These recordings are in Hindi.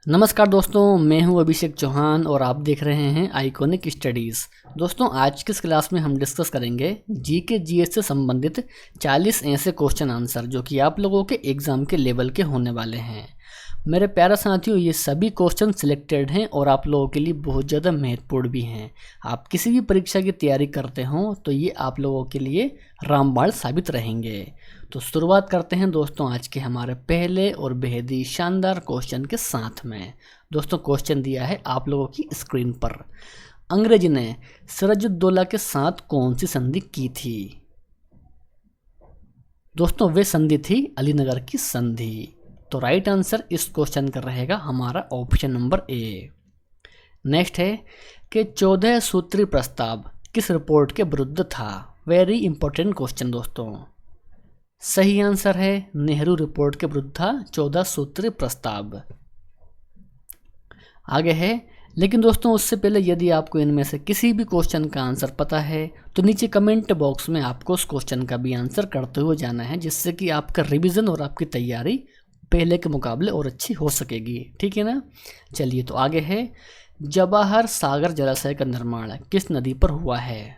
नमस्कार दोस्तों, मैं हूं अभिषेक चौहान और आप देख रहे हैं आइकॉनिक स्टडीज़। दोस्तों, आज की इस क्लास में हम डिस्कस करेंगे जीके जीएस से संबंधित 40 ऐसे क्वेश्चन आंसर जो कि आप लोगों के एग्ज़ाम के लेवल के होने वाले हैं। मेरे प्यारे साथियों, ये सभी क्वेश्चन सिलेक्टेड हैं और आप लोगों के लिए बहुत ज़्यादा महत्वपूर्ण भी हैं। आप किसी भी परीक्षा की तैयारी करते हों तो ये आप लोगों के लिए रामबाण साबित रहेंगे। तो शुरुआत करते हैं दोस्तों आज के हमारे पहले और बेहद ही शानदार क्वेश्चन के साथ में। दोस्तों, क्वेश्चन दिया है आप लोगों की स्क्रीन पर। अंग्रेज ने सिराजुद्दौला के साथ कौन सी संधि की थी? दोस्तों, वे संधि थी अलीनगर की संधि। तो राइट आंसर इस क्वेश्चन का रहेगा हमारा ऑप्शन नंबर ए। नेक्स्ट है कि 14 सूत्री प्रस्ताव किस रिपोर्ट के विरुद्ध था? वेरी इंपॉर्टेंट क्वेश्चन दोस्तों। सही आंसर है नेहरू रिपोर्ट के विरुद्ध था 14 सूत्री प्रस्ताव। आगे है, लेकिन दोस्तों उससे पहले यदि आपको इनमें से किसी भी क्वेश्चन का आंसर पता है तो नीचे कमेंट बॉक्स में आपको उस क्वेश्चन का भी आंसर करते हुए जाना है, जिससे कि आपका रिवीजन और आपकी तैयारी पहले के मुकाबले और अच्छी हो सकेगी। ठीक है ना? चलिए, तो आगे है, जवाहर सागर जलाशय का निर्माण किस नदी पर हुआ है?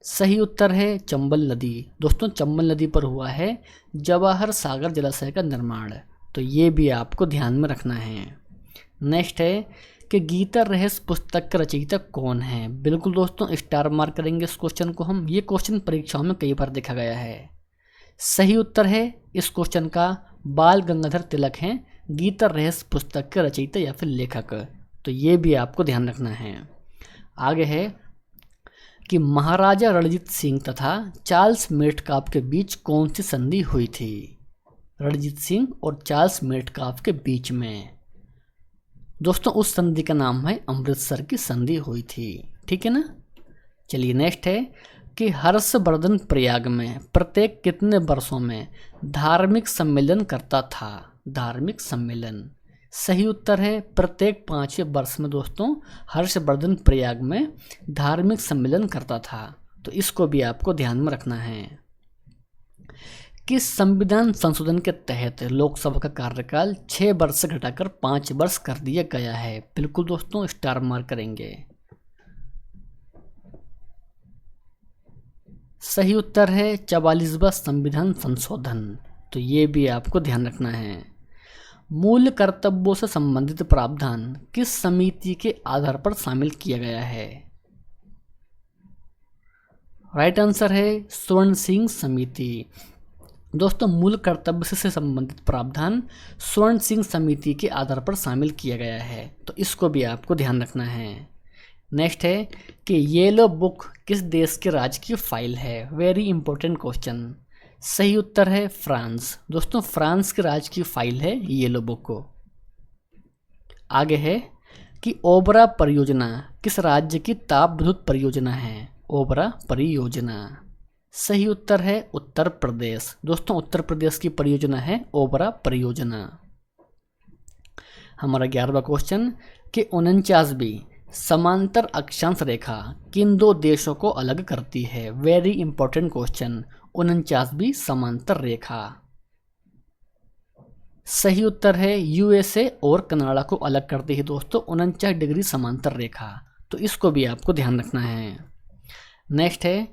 सही उत्तर है चंबल नदी। दोस्तों, चंबल नदी पर हुआ है जवाहर सागर जलाशय का निर्माण। तो ये भी आपको ध्यान में रखना है। नेक्स्ट है कि गीता रहस्य पुस्तक का रचयिता कौन है? बिल्कुल दोस्तों, स्टार मार्क करेंगे इस क्वेश्चन को हम। ये क्वेश्चन परीक्षाओं में कई बार देखा गया है। सही उत्तर है इस क्वेश्चन का बाल गंगाधर तिलक हैं गीता रहस्य पुस्तक के रचयिता या फिर लेखक। तो ये भी आपको ध्यान रखना है। आगे है कि महाराजा रणजीत सिंह तथा चार्ल्स मेटकाफ के बीच कौन सी संधि हुई थी? रणजीत सिंह और चार्ल्स मेटकाफ के बीच में दोस्तों उस संधि का नाम है अमृतसर की संधि हुई थी। ठीक है ना? चलिए, नेक्स्ट है कि हर्षवर्धन प्रयाग में प्रत्येक कितने वर्षों में धार्मिक सम्मेलन करता था? धार्मिक सम्मेलन। सही उत्तर है प्रत्येक 5वें वर्ष में दोस्तों हर्षवर्धन प्रयाग में धार्मिक सम्मेलन करता था। तो इसको भी आपको ध्यान में रखना है। किस संविधान संशोधन के तहत लोकसभा का कार्यकाल 6 वर्ष से घटाकर 5 वर्ष कर दिया गया है? बिल्कुल दोस्तों, स्टार मार्क करेंगे। सही उत्तर है 44वां संविधान संशोधन। तो ये भी आपको ध्यान रखना है। मूल कर्तव्यों से संबंधित प्रावधान किस समिति के आधार पर शामिल किया गया है? राइट आंसर है स्वर्ण सिंह समिति। दोस्तों, मूल कर्तव्य से संबंधित प्रावधान स्वर्ण सिंह समिति के आधार पर शामिल किया गया है। तो इसको भी आपको ध्यान रखना है। नेक्स्ट है कि येलो बुक किस देश के राजकीय फाइल है? Very important question. सही उत्तर है फ्रांस। दोस्तों, फ्रांस की राजकीय फाइल है येलो बुक को। आगे है कि ओबरा परियोजना किस राज्य की ताप विद्युत परियोजना है? ओबरा परियोजना। सही उत्तर है उत्तर प्रदेश। दोस्तों, उत्तर प्रदेश की परियोजना है ओबरा परियोजना। हमारा 11वां क्वेश्चन कि 49वीं समांतर अक्षांश रेखा किन दो देशों को अलग करती है? Very important question. 49वीं समांतर रेखा। सही उत्तर है यूएसए और कनाडा को अलग करती है दोस्तों 49 डिग्री समांतर रेखा। तो इसको भी आपको ध्यान रखना है। नेक्स्ट है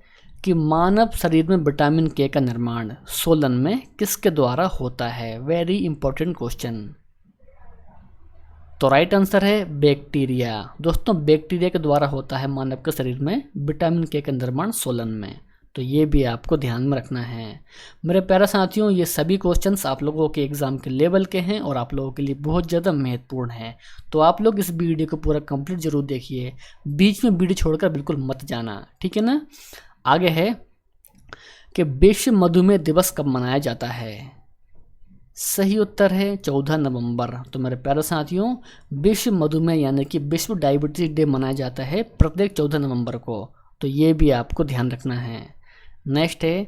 कि मानव शरीर में विटामिन के का निर्माण सोलन में किसके द्वारा होता है? Very important question. तो राइट आंसर है बैक्टीरिया। दोस्तों, बैक्टीरिया के द्वारा होता है मानव के शरीर में विटामिन के का निर्माण सोलन में। तो ये भी आपको ध्यान में रखना है। मेरे प्यारे साथियों, ये सभी क्वेश्चंस आप लोगों के एग्जाम के लेवल के हैं और आप लोगों के लिए बहुत ज़्यादा महत्वपूर्ण हैं। तो आप लोग इस वीडियो को पूरा कंप्लीट जरूर देखिए, बीच में वीडियो छोड़कर बिल्कुल मत जाना। ठीक है ना? आगे है कि विश्व मधुमेह दिवस कब मनाया जाता है? सही उत्तर है 14 नवंबर। तो मेरे प्यारे साथियों, विश्व मधुमेह यानी कि विश्व डायबिटीज डे मनाया जाता है प्रत्येक 14 नवंबर को। तो ये भी आपको ध्यान रखना है। नेक्स्ट है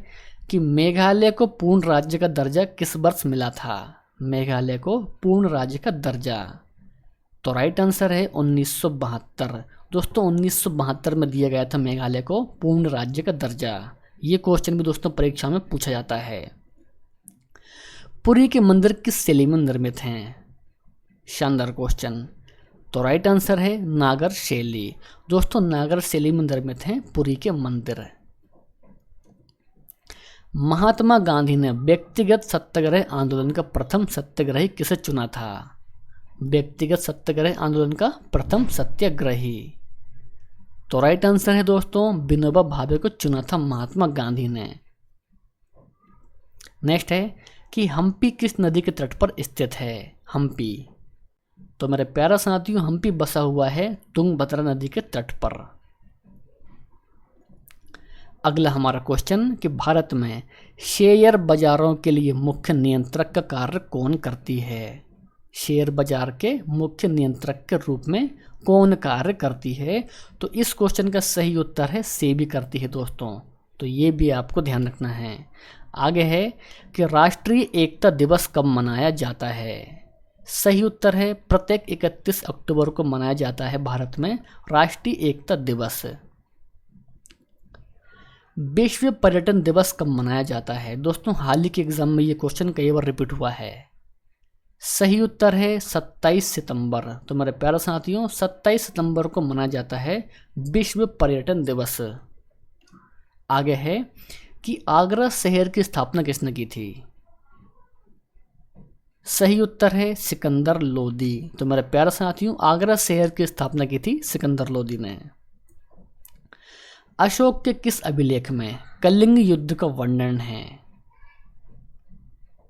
कि मेघालय को पूर्ण राज्य का दर्जा किस वर्ष मिला था? मेघालय को पूर्ण राज्य का दर्जा। तो राइट आंसर है 1972। दोस्तों, 1972 में दिया गया था मेघालय को पूर्ण राज्य का दर्जा। ये क्वेश्चन भी दोस्तों परीक्षा में पूछा जाता है। पुरी के मंदिर किस शैली में निर्मित हैं? शानदार क्वेश्चन। तो राइट आंसर है नागर शैली। दोस्तों नागर शैली में निर्मित हैं पुरी के मंदिर। महात्मा गांधी ने व्यक्तिगत सत्याग्रह आंदोलन का प्रथम सत्याग्रही किसे चुना था? व्यक्तिगत सत्याग्रह आंदोलन का प्रथम सत्याग्रही। तो राइट आंसर है दोस्तों विनोबा भावे को चुना था महात्मा गांधी ने। नेक्स्ट है कि हम्पी किस नदी के तट पर स्थित है? हम्पी। तो मेरे प्यारा साथियों हम्पी बसा हुआ है तुंगभद्रा नदी के तट पर। अगला हमारा क्वेश्चन कि भारत में शेयर बाजारों के लिए मुख्य नियंत्रक का कार्य कौन करती है? शेयर बाजार के मुख्य नियंत्रक के रूप में कौन कार्य करती है? तो इस क्वेश्चन का सही उत्तर है सेबी करती है दोस्तों। तो ये भी आपको ध्यान रखना है। आगे है कि राष्ट्रीय एकता दिवस कब मनाया जाता है? सही उत्तर है प्रत्येक 31 अक्टूबर को मनाया जाता है भारत में राष्ट्रीय एकता दिवस। विश्व पर्यटन दिवस कब मनाया जाता है? दोस्तों हाल ही के एग्जाम में ये क्वेश्चन कई बार रिपीट हुआ है। सही उत्तर है 27 सितंबर। तो मेरे प्यारे साथियों 27 सितंबर को मनाया जाता है विश्व पर्यटन दिवस। आगे है कि आगरा शहर की स्थापना किसने की थी? सही उत्तर है सिकंदर लोदी। तो मेरे प्यारे साथियों आगरा शहर की स्थापना की थी सिकंदर लोदी ने। अशोक के किस अभिलेख में कलिंग युद्ध का वर्णन है?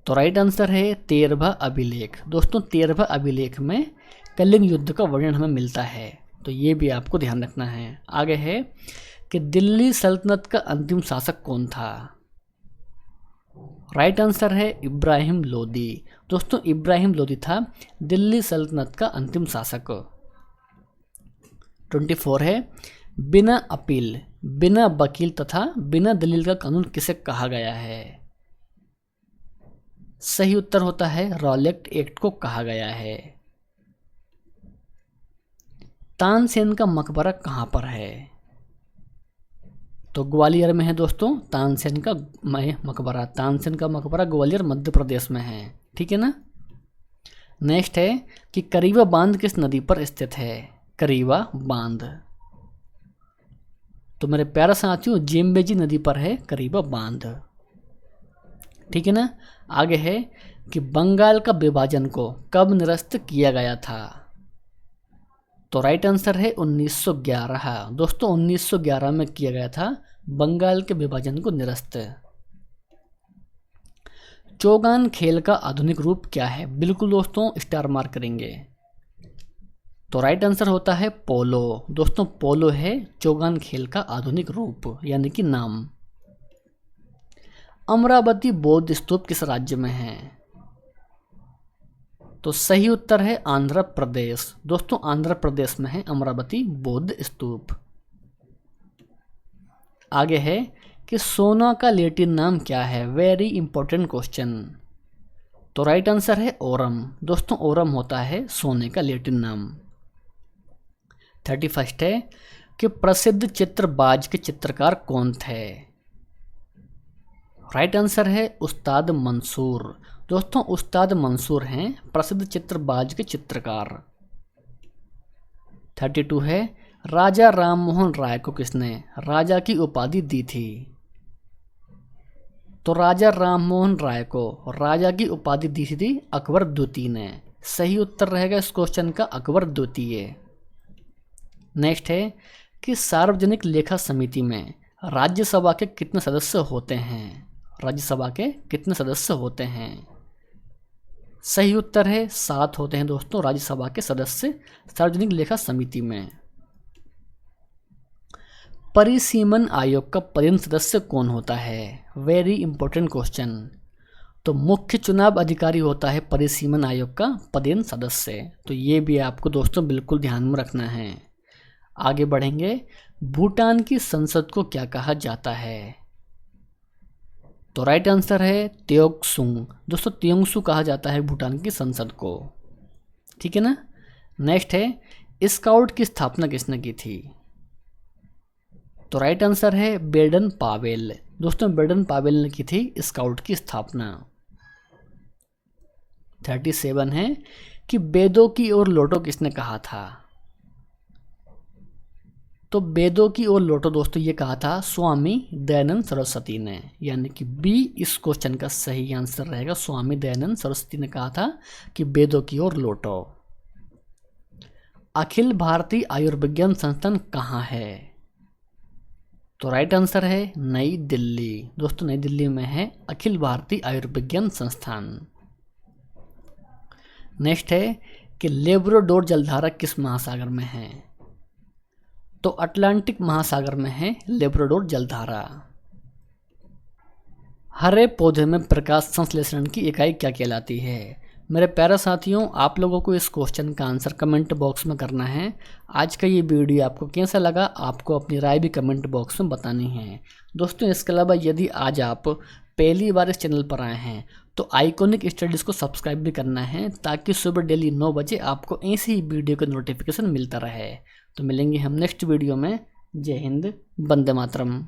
तो राइट आंसर है 13वां अभिलेख। दोस्तों 13वां अभिलेख में कलिंग युद्ध का वर्णन हमें मिलता है। तो ये भी आपको ध्यान रखना है। आगे है कि दिल्ली सल्तनत का अंतिम शासक कौन था? राइट आंसर है इब्राहिम लोदी। दोस्तों इब्राहिम लोदी था दिल्ली सल्तनत का अंतिम शासक। 24 है बिना अपील, बिना वकील तथा बिना दलील का कानून किसे कहा गया है? सही उत्तर होता है रॉलेट एक्ट को कहा गया है। तानसेन का मकबरा कहाँ पर है? तो ग्वालियर में है दोस्तों तानसेन का मकबरा। तानसेन का मकबरा ग्वालियर मध्य प्रदेश में है। ठीक है ना। नेक्स्ट है कि करीवा बांध किस नदी पर स्थित है? करीवा बांध। तो मेरे प्यारे साथियों जेम्बेजी नदी पर है करीवा बांध। ठीक है ना। आगे है कि बंगाल का विभाजन को कब निरस्त किया गया था? तो राइट आंसर है 1911। दोस्तों 1911 में किया गया था बंगाल के विभाजन को निरस्त। चौगान खेल का आधुनिक रूप क्या है? बिल्कुल दोस्तों स्टार मार्क करेंगे। तो राइट आंसर होता है पोलो। दोस्तों पोलो है चौगान खेल का आधुनिक रूप यानी कि नाम। अमरावती बौद्ध स्तूप किस राज्य में है? तो सही उत्तर है आंध्र प्रदेश। दोस्तों आंध्र प्रदेश में है अमरावती बौद्ध स्तूप। आगे है कि सोना का लैटिन नाम क्या है? Very important question. तो राइट आंसर है ओरम। दोस्तों ओरम होता है सोने का लैटिन नाम। 31 है कि प्रसिद्ध चित्रबाज के चित्रकार कौन थे? राइट आंसर है उस्ताद मंसूर। दोस्तों उस्ताद मंसूर हैं प्रसिद्ध चित्रबाज के चित्रकार। 32 है राजा राममोहन राय को किसने राजा की उपाधि दी थी? तो राजा राममोहन राय को राजा की उपाधि दी थी अकबर द्वितीय ने। सही उत्तर रहेगा इस क्वेश्चन का अकबर द्वितीय। नेक्स्ट है कि सार्वजनिक लेखा समिति में राज्यसभा के कितने सदस्य होते हैं? राज्यसभा के कितने सदस्य होते हैं? सही उत्तर है 7 होते हैं दोस्तों राज्यसभा के सदस्य सार्वजनिक लेखा समिति में। परिसीमन आयोग का पदेन सदस्य कौन होता है? Very important question. तो मुख्य चुनाव अधिकारी होता है परिसीमन आयोग का पदेन सदस्य। तो ये भी आपको दोस्तों बिल्कुल ध्यान में रखना है। आगे बढ़ेंगे। भूटान की संसद को क्या कहा जाता है? तो राइट आंसर है त्योकसुंग। दोस्तों त्योंगसू कहा जाता है भूटान की संसद को। ठीक है ना। नेक्स्ट है स्काउट की स्थापना किसने की थी? तो राइट आंसर है बेडन पावेल। दोस्तों बेडन पावेल ने की थी स्काउट की स्थापना। 37 है कि वेदों की ओर लौटो किसने कहा था? तो वेदों की ओर लौटो दोस्तों ये कहा था स्वामी दयानंद सरस्वती ने, यानी कि बी इस क्वेश्चन का सही आंसर रहेगा। स्वामी दयानंद सरस्वती ने कहा था कि वेदों की ओर लौटो। अखिल भारतीय आयुर्विज्ञान संस्थान कहाँ है? तो राइट आंसर है नई दिल्ली। दोस्तों नई दिल्ली में है अखिल भारतीय आयुर्विज्ञान संस्थान। नेक्स्ट है कि लेब्राडोर जलधारा किस महासागर में है? तो अटलांटिक महासागर में है लेब्राडोर जलधारा। हरे पौधे में प्रकाश संश्लेषण की इकाई क्या कहलाती है? मेरे प्यारे साथियों, आप लोगों को इस क्वेश्चन का आंसर कमेंट बॉक्स में करना है। आज का ये वीडियो आपको कैसा लगा, आपको अपनी राय भी कमेंट बॉक्स में बतानी है। दोस्तों इसके अलावा यदि आज आप पहली बार इस चैनल पर आए हैं तो आइकॉनिक स्टडीज़ को सब्सक्राइब भी करना है, ताकि सुबह डेली 9 बजे आपको ऐसी ही वीडियो का नोटिफिकेशन मिलता रहे। तो मिलेंगे हम नेक्स्ट वीडियो में। जय हिंद, वंदे मातरम।